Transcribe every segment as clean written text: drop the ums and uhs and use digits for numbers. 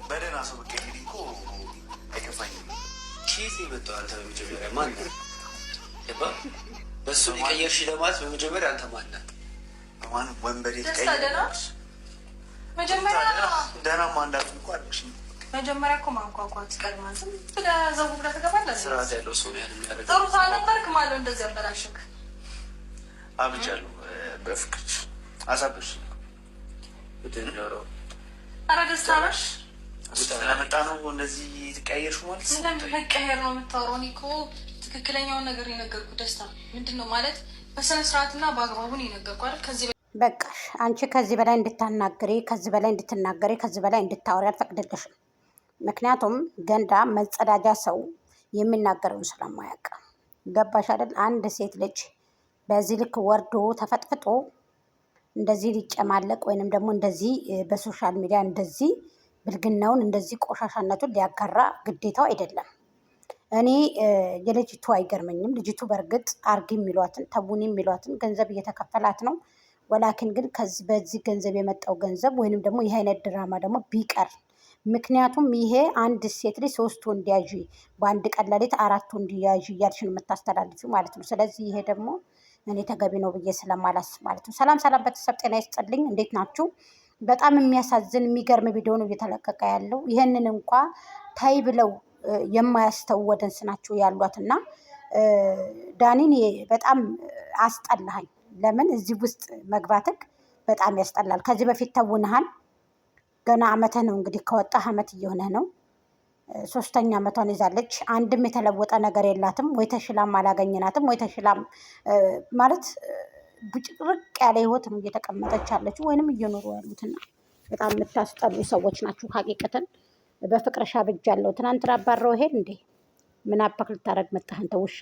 በደህና ሰው ብቅ እንግዲህ እኮ አይከፋኝም። ኬት የመጣው አንተ በመጀመሪያ ማነህ? በሱ ሊቀየርሽ ለማለት በመጀመሪያ አንተ ማነህ? ወንበዴ ደህናማ እንዳልኩ እኮ አለሽ። መጀመሪያ እኮ ማንኳኳት ቀድማ ዝም ብለህ ዘው ብለህ ትገባለህ። ስርዓት ያለው ሰው ነው የሚያደርገው። ጥሩ ሳልነበርክ ማለት እንደዚህ አበላሽክ። አብጃለሁ በፍቅር አሳብሽ ኧረ ደስታ ነሽ ስለመጣ ነው እንደዚህ ትቀያየርሽ ማለት ስለመቀየር ነው የምታወራው። እኔ እኮ ትክክለኛውን ነገር የነገርኩህ ደስታ ምንድን ነው ማለት በስነ ስርዓትና በአግባቡን የነገርኩህ አይደል? ከዚህ በቃሽ። አንቺ ከዚህ በላይ እንድታናገሪ፣ ከዚህ በላይ እንድትናገሪ፣ ከዚህ በላይ እንድታወሪ አልፈቅድልሽም። ምክንያቱም ገንዳ መጸዳጃ ሰው የሚናገረውን ስለማያውቅ ገባሽ አይደል? አንድ ሴት ልጅ በዚህ ልክ ወርዶ ተፈጥፍጦ እንደዚህ ሊጨማለቅ ወይንም ደግሞ እንደዚህ በሶሻል ሚዲያ እንደዚህ ብልግናውን እንደዚህ ቆሻሻነቱን ሊያጋራ ግዴታው አይደለም። እኔ የልጅቱ አይገርመኝም። ልጅቱ በእርግጥ አርጊ የሚሏትን ተቡኒ የሚሏትን ገንዘብ እየተከፈላት ነው። ወላኪን ግን በዚህ ገንዘብ የመጣው ገንዘብ ወይንም ደግሞ ይህ አይነት ድራማ ደግሞ ቢቀር፣ ምክንያቱም ይሄ አንድ ሴት ልጅ 3 ወንድ ያዥ በአንድ ቀን ሌሊት 4 ወንድ ያዥ እያልሽን የምታስተላልፊው ማለት ነው። ስለዚህ ይሄ ደግሞ እኔ ተገቢ ነው ብዬ ስለማላስብ ማለት ነው። ሰላም ሰላም ቤተሰብ ጤና ይስጥልኝ። እንዴት ናችሁ? በጣም የሚያሳዝን የሚገርም ቪዲዮ ነው እየተለቀቀ ያለው። ይህንን እንኳ ታይ ብለው የማያስተው ወደንስ ናቸው ያሏት እና ዳኒን በጣም አስጠላኸኝ። ለምን እዚህ ውስጥ መግባትክ በጣም ያስጠላል። ከዚህ በፊት ተውንሃል። ገና አመትህ ነው እንግዲህ ከወጣህ አመት እየሆነ ነው። 3ኛ አመቷን ይዛለች። አንድም የተለወጠ ነገር የላትም። ወይ ተሽላም አላገኘናትም፣ ወይ ተሽላም ማለት ብጭቅርቅ ያለ ህይወት ነው እየተቀመጠች ያለችው ወይንም እየኖሩ ያሉትና በጣም የምታስጠሉ ሰዎች ናችሁ። ሀቂቀትን በፍቅርሻ ብጃለሁ። ትናንትና አባረው ሄድ እንዴ ምን አባክ ልታረግ መጣህ አንተ ውሻ?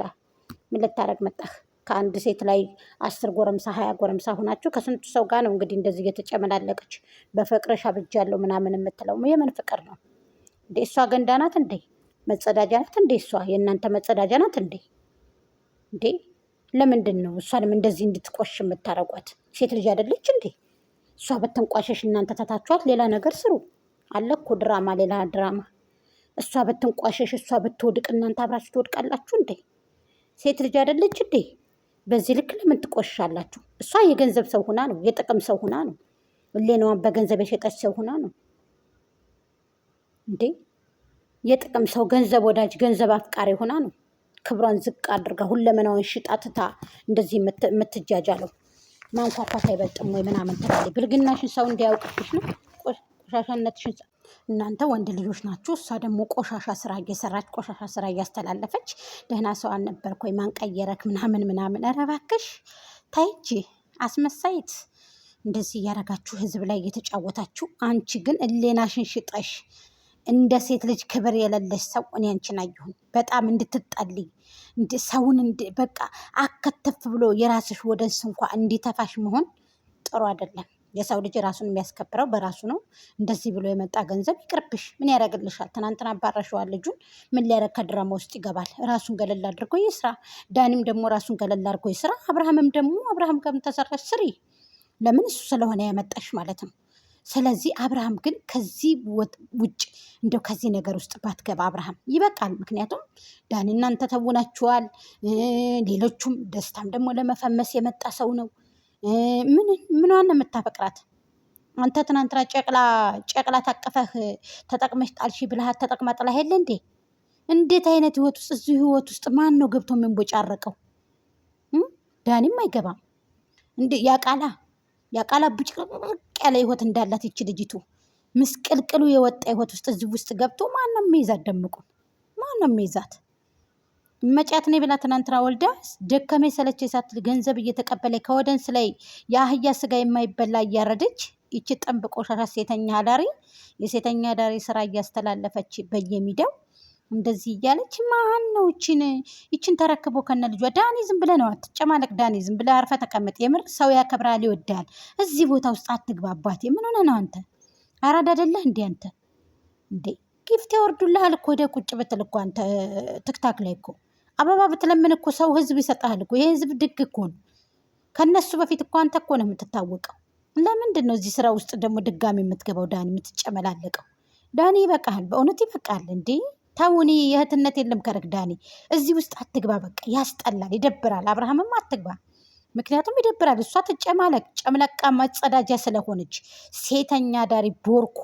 ምን ልታረግ መጣህ? ከአንድ ሴት ላይ 10 ጎረምሳ 20 ጎረምሳ ሆናችሁ ከስንቱ ሰው ጋር ነው እንግዲህ እንደዚህ እየተጨመላለቀች በፍቅርሻ ብጃለሁ ምናምን የምትለው? የምን ፍቅር ነው እንዴ? እሷ ገንዳ ናት እንዴ? መጸዳጃ ናት እንዴ? እሷ የእናንተ መጸዳጃ ናት እንዴ? እንዴ ለምንድን ነው እሷንም እንደዚህ እንድትቆሽ የምታረጓት? ሴት ልጅ አይደለች እንዴ? እሷ በትንቋሸሽ እናንተ ተታችኋት ሌላ ነገር ስሩ አለ እኮ ድራማ፣ ሌላ ድራማ። እሷ በትንቋሸሽ እሷ ብትወድቅ እናንተ አብራችሁ ትወድቃላችሁ እንዴ? ሴት ልጅ አይደለች እንዴ? በዚህ ልክ ለምን ትቆሻላችሁ? እሷ የገንዘብ ሰው ሆና ነው፣ የጥቅም ሰው ሆና ነው፣ ሌላዋን በገንዘብ የሸጠች ሰው ሆና ነው እንዴ? የጥቅም ሰው፣ ገንዘብ ወዳጅ፣ ገንዘብ አፍቃሪ ሆና ነው ክብሯን ዝቅ አድርጋ ሁለመናውን ሽጣ ትታ እንደዚህ የምትጃጃለው። ማንኳኳት አይበልጥም ወይ ምናምን ትላለች። ብልግናሽን ሰው እንዲያውቅብሽ ነው፣ ቆሻሻነትሽን። እናንተ ወንድ ልጆች ናችሁ። እሷ ደግሞ ቆሻሻ ስራ እየሰራች ቆሻሻ ስራ እያስተላለፈች ደህና ሰው አልነበርክ ወይ ማንቀየረክ ምናምን ምናምን። ኧረ እባክሽ ተይ እንጂ አስመሳይት። እንደዚህ እያደረጋችሁ ህዝብ ላይ እየተጫወታችሁ፣ አንቺ ግን እሌናሽን ሽጠሽ እንደ ሴት ልጅ ክብር የሌለሽ ሰው እኔ አንቺን አየሁኝ። በጣም እንድትጠልይ ሰውን በቃ አከተፍ ብሎ የራስሽ ወደንስ እንኳ እንዲተፋሽ መሆን ጥሩ አይደለም። የሰው ልጅ ራሱን የሚያስከብረው በራሱ ነው። እንደዚህ ብሎ የመጣ ገንዘብ ይቅርብሽ። ምን ያደርግልሻል? ትናንትና አባረሸዋል ልጁን። ምን ሊያደርግ ከድራማ ውስጥ ይገባል? ራሱን ገለል አድርጎ ይስራ። ዳኒም ደግሞ ራሱን ገለል አድርጎ ይስራ። አብርሃምም ደግሞ አብርሃም ጋርም ተሰራሽ ስሪ። ለምን እሱ ስለሆነ ያመጣሽ ማለት ነው። ስለዚህ አብርሃም ግን ከዚህ ውጭ እንደው ከዚህ ነገር ውስጥ ባትገባ አብርሃም ይበቃል። ምክንያቱም ዳኒ እናንተ ተውናችኋል። ሌሎቹም ደስታም ደግሞ ለመፈመስ የመጣ ሰው ነው። ምኗን ነው የምታፈቅራት አንተ? ትናንትና ጨቅላ ታቀፈህ ተጠቅመሽ ጣልሺ ብልሃት ተጠቅማ ጥላ ሄለ እንዴ? እንዴት አይነት ህይወት ውስጥ እዚህ ህይወት ውስጥ ማን ነው ገብቶ የሚንቦጫረቀው? ዳኒም አይገባም እንዴ? ያቃላ ብጭቅርቅ ያለ ህይወት እንዳላት ይች ልጅቱ ምስቅልቅሉ የወጣ ህይወት ውስጥ እዚህ ውስጥ ገብቶ ማንም የሚይዛት? ደምቁን ማንም የሚይዛት? መጫት ነኝ ብላ ትናንትና ወልዳ ደከመኝ ሰለቸኝ ሳትል ገንዘብ እየተቀበለ ከወደንስ ላይ የአህያ ስጋ የማይበላ እያረደች ይቺ ጠንብ ቆሻሻ ሴተኛ አዳሪ የሴተኛ አዳሪ ስራ እያስተላለፈች በየሚዲያው እንደዚህ እያለች ማን ነው ይችን ተረክቦ ከነ ልጇ? ዳኒ ዝም ብለህ ነው አትጨማለቅ። ዳኒ ዝም ብለህ አርፈህ ተቀመጥ። የምር ሰው ያከብራል ይወዳል። እዚህ ቦታ ውስጥ አትግባባት። ምን ሆነህ ነው አንተ? አራዳ አይደለህ እንዴ አንተ? እንዴ ጊፍት ያወርዱልሃል እኮ ወደ ቁጭ ብትል እኮ አንተ ትክታክ ላይ እኮ አበባ ብትለምን እኮ ሰው ህዝብ ይሰጣል እኮ። ይሄ ህዝብ ድግ እኮ ነው። ከነሱ በፊት እኮ አንተ እኮ ነው የምትታወቀው። ለምንድን ነው እዚህ ስራ ውስጥ ደግሞ ድጋሚ የምትገባው ዳኒ የምትጨመላለቀው? ዳኒ ይበቃል፣ በእውነት ይበቃል። እንዴ ታውኒ የእህትነት የለም ከረግ ዳኒ እዚህ ውስጥ አትግባ። በቃ ያስጠላል፣ ይደብራል። አብርሃምም አትግባ፣ ምክንያቱም ይደብራል። እሷ ትጨማለቅ ጨምለቃ መጸዳጃ ስለሆነች ሴተኛ ዳሪ ቦርኮ